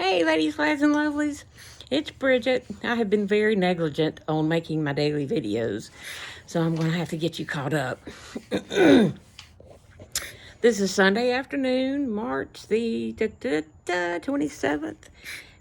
Hey, ladies, lads, and lovelies. It's Bridget. I have been very negligent on making my daily videos, so I'm going to have to get you caught up. This is Sunday afternoon, March the 27th,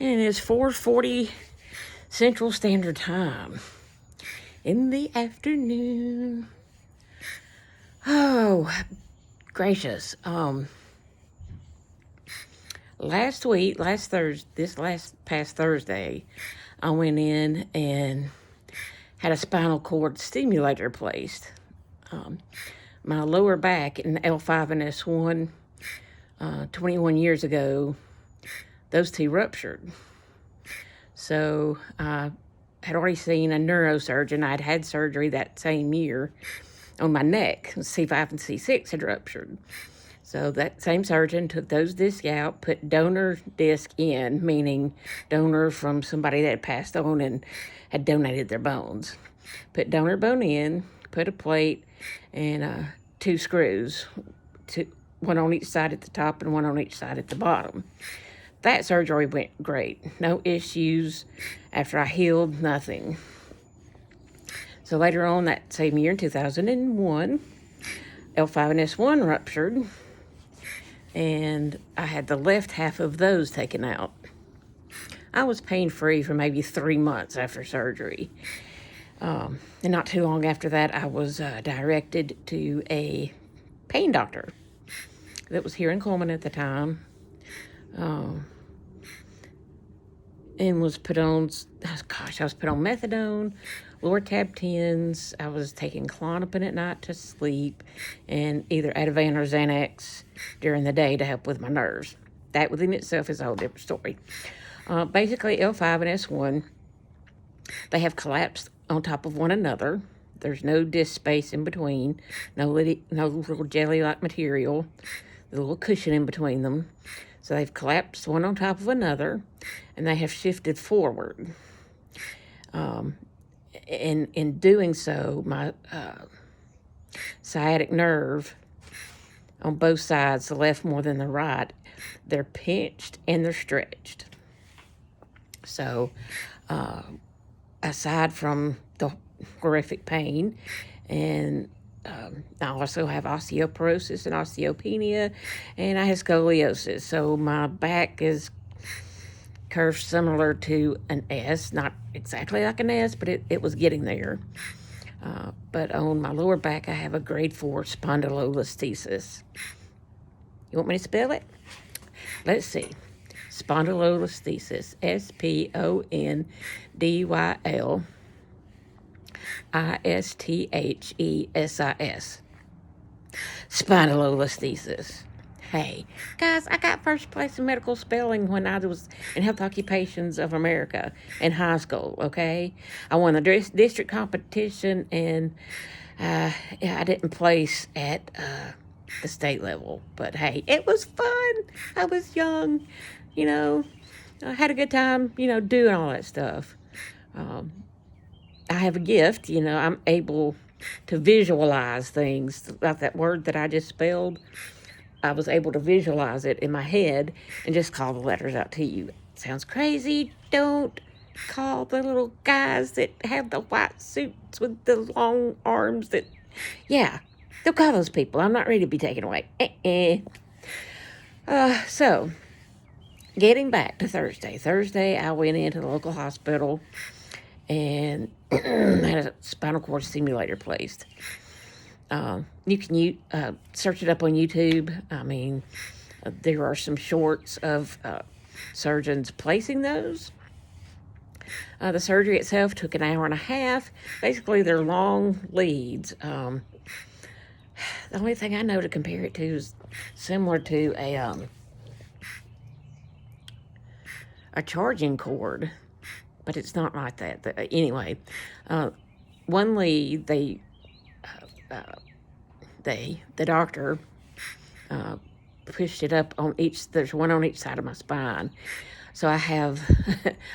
and it is 4:40 Central Standard Time in the afternoon. Oh, gracious. Last week, past Thursday, I went in and had a spinal cord stimulator placed. My lower back in L5 and S1, 21 years ago, those two ruptured. So I had already seen a neurosurgeon. I'd had surgery that same year on my neck. C5 and C6 had ruptured. So that same surgeon took those discs out, put donor disc in, meaning donor from somebody that had passed on and had donated their bones. Put donor bone in, put a plate, and 2 screws, one on each side at the top and one on each side at the bottom. That surgery went great. No issues. After I healed, nothing. So later on that same year, in 2001, L5 and S1 ruptured, and I had the left half of those taken out. I was pain-free for maybe 3 months after surgery. And not too long after that, I was directed to a pain doctor that was here in Coleman at the time, and was put on, I was put on methadone, Lortab 10s. I was taking Klonopin at night to sleep, and either Ativan or Xanax during the day to help with my nerves. That within itself is a whole different story. Basically, L5 and S1, they have collapsed on top of one another. There's no disc space in between, no little jelly-like material, the little cushion in between them. So they've collapsed one on top of another, and they have shifted forward. In doing so, my sciatic nerve on both sides, the left more than the right, they're pinched and they're stretched. So, aside from the horrific pain, and I also have osteoporosis and osteopenia, and I have scoliosis. So my back is curved similar to an S, not exactly like an S, but it was getting there. But on my lower back, I have a grade 4 spondylolisthesis. You want me to spell it? Let's see. Spondylolisthesis, SPONDYLISTHESIS. Spondylolisthesis. Hey, guys, I got first place in medical spelling when I was in Health Occupations of America in high school, okay? I won the district competition, and I didn't place at the state level. But, hey, it was fun. I was young, I had a good time, doing all that stuff. I have a gift, I'm able to visualize things. Like that word that I just spelled, I was able to visualize it in my head and just call the letters out to you. Sounds crazy. Don't call the little guys that have the white suits with the long arms don't call those people. I'm not ready to be taken away. So, getting back to Thursday. Thursday, I went into the local hospital and had a spinal cord stimulator placed. You can search it up on YouTube. I mean, there are some shorts of surgeons placing those. The surgery itself took an hour and a half. Basically, they're long leads. The only thing I know to compare it to is similar to a charging cord, but it's not like that. Anyway, one lead, the doctor pushed it up on there's one on each side of my spine. So I have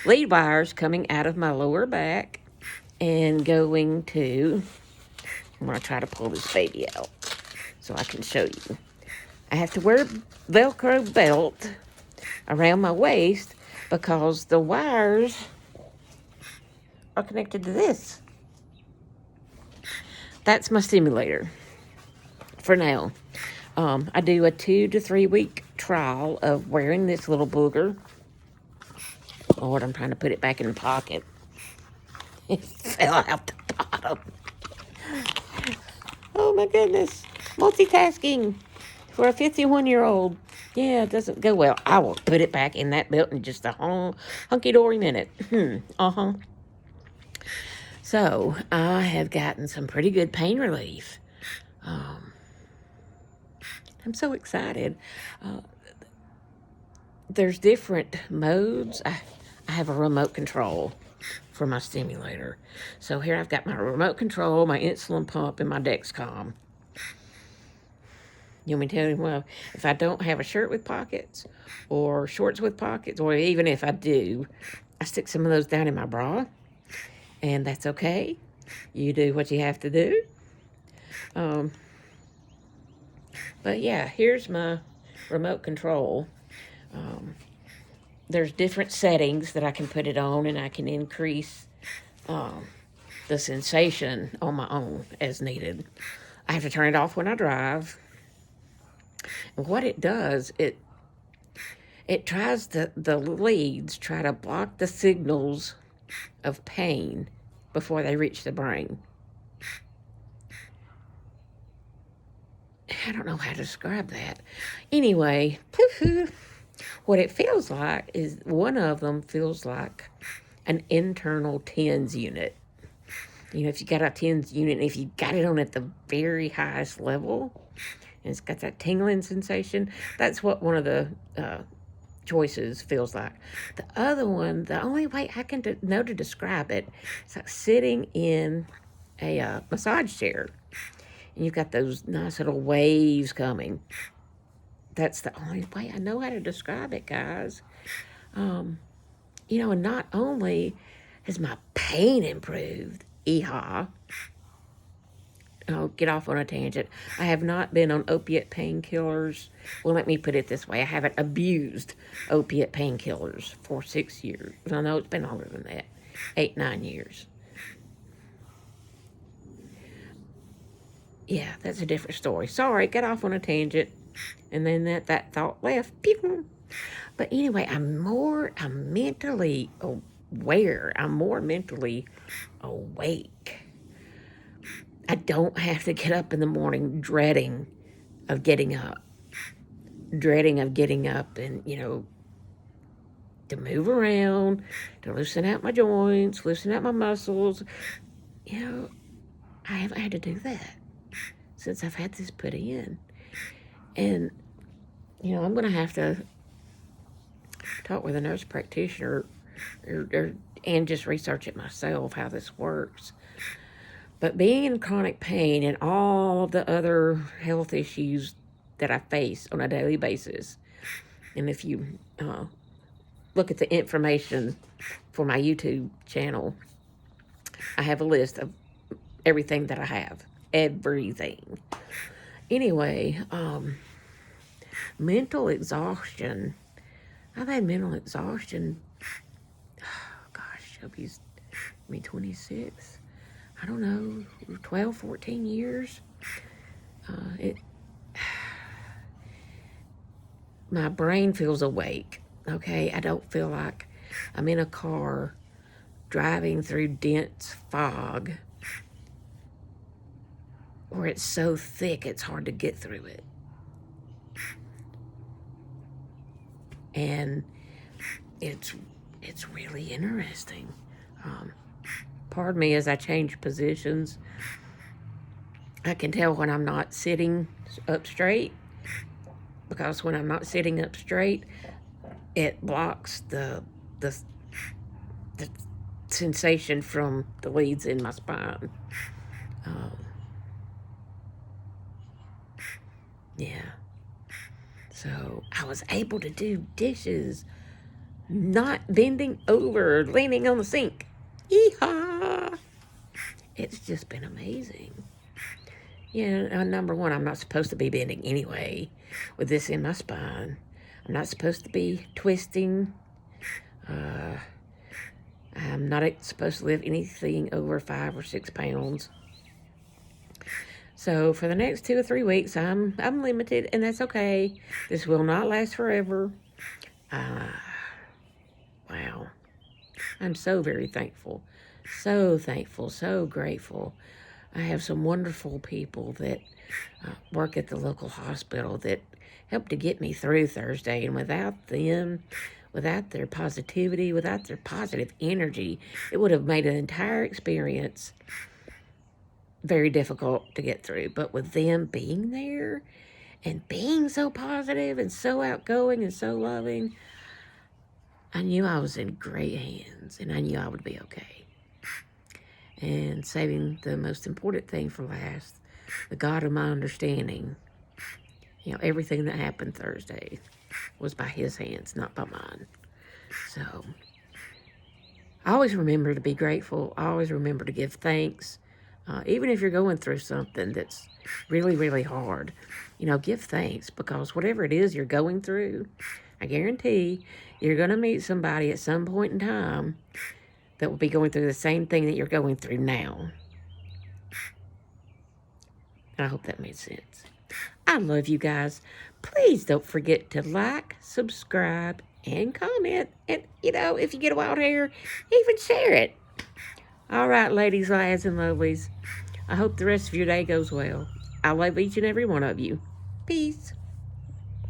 lead wires coming out of my lower back and going to, I'm going to try to pull this baby out so I can show you. I have to wear a Velcro belt around my waist because the wires are connected to this. That's my stimulator for now. I do a 2 to 3 week trial of wearing this little booger. Lord, I'm trying to put it back in the pocket. It fell out the bottom. Oh my goodness. Multitasking for a 51-year-old. Yeah, it doesn't go well. I will put it back in that belt in just a hunky-dory minute. Uh-huh. So, I have gotten some pretty good pain relief. I'm so excited. There's different modes. I have a remote control for my stimulator. So here I've got my remote control, my insulin pump, and my Dexcom. You want me to tell you, well, if I don't have a shirt with pockets or shorts with pockets, or even if I do, I stick some of those down in my bra, and that's okay. You do what you have to do. But yeah, here's my remote control. There's different settings that I can put it on, and I can increase the sensation on my own as needed. I have to turn it off when I drive. And what it does, it tries the leads try to block the signals of pain before they reach the brain. I don't know how to describe that. Anyway, what it feels like is one of them feels like an internal TENS unit. You know, if you got a TENS unit, and if you got it on at the very highest level, and it's got that tingling sensation, that's what one of the choices feels like. The other one, the only way I can know to describe it, it's like sitting in a massage chair, and you've got those nice little waves coming. That's the only way I know how to describe it, guys. You know, and not only has my pain improved, I'll get off on a tangent. I have not been on opiate painkillers. Well, let me put it this way. I haven't abused opiate painkillers for 6 years. I know it's been longer than that. 8, 9 years. Yeah, that's a different story. Sorry, got off on a tangent. And then that thought left. But anyway, I'm mentally aware. I'm more mentally awake. I don't have to get up in the morning dreading of getting up and, you know, to move around, to loosen out my joints, loosen out my muscles. You know, I haven't had to do that since I've had this put in. And, you know, I'm going to have to talk with a nurse practitioner and just research it myself, how this works. But being in chronic pain and all the other health issues that I face on a daily basis, and if you look at the information for my YouTube channel, I have a list of everything that I have. Everything. Anyway, mental exhaustion. I've had mental exhaustion, Shelby's 26. I don't know, 12, 14 years. My brain feels awake, okay? I don't feel like I'm in a car driving through dense fog where it's so thick it's hard to get through it. And it's really interesting. Pardon me as I change positions. I can tell when I'm not sitting up straight, because when I'm not sitting up straight, it blocks the sensation from the leads in my spine. Yeah. So I was able to do dishes, not bending over, leaning on the sink. Yeehaw! It's just been amazing. Yeah, number one, I'm not supposed to be bending anyway with this in my spine. I'm not supposed to be twisting. I'm not supposed to lift anything over 5 or 6 pounds. So for the next 2 or 3 weeks, I'm limited, and that's okay. This will not last forever. Wow. I'm so very thankful. So thankful, so grateful. I have some wonderful people that work at the local hospital that helped to get me through Thursday. And without them, without their positivity, without their positive energy, it would have made an entire experience very difficult to get through. But with them being there and being so positive and so outgoing and so loving, I knew I was in great hands, and I knew I would be okay. And saving the most important thing for last, the God of my understanding, everything that happened Thursday was by his hands, not by mine. So I always remember to be grateful. I always remember to give thanks. Even if you're going through something that's really, really hard, give thanks, because whatever it is you're going through, I guarantee you're going to meet somebody at some point in time that will be going through the same thing that you're going through now. And I hope that made sense. I love you guys. Please don't forget to like, subscribe, and comment. And, if you get a wild hair, even share it. All right, ladies, lads, and lovelies. I hope the rest of your day goes well. I love each and every one of you. Peace.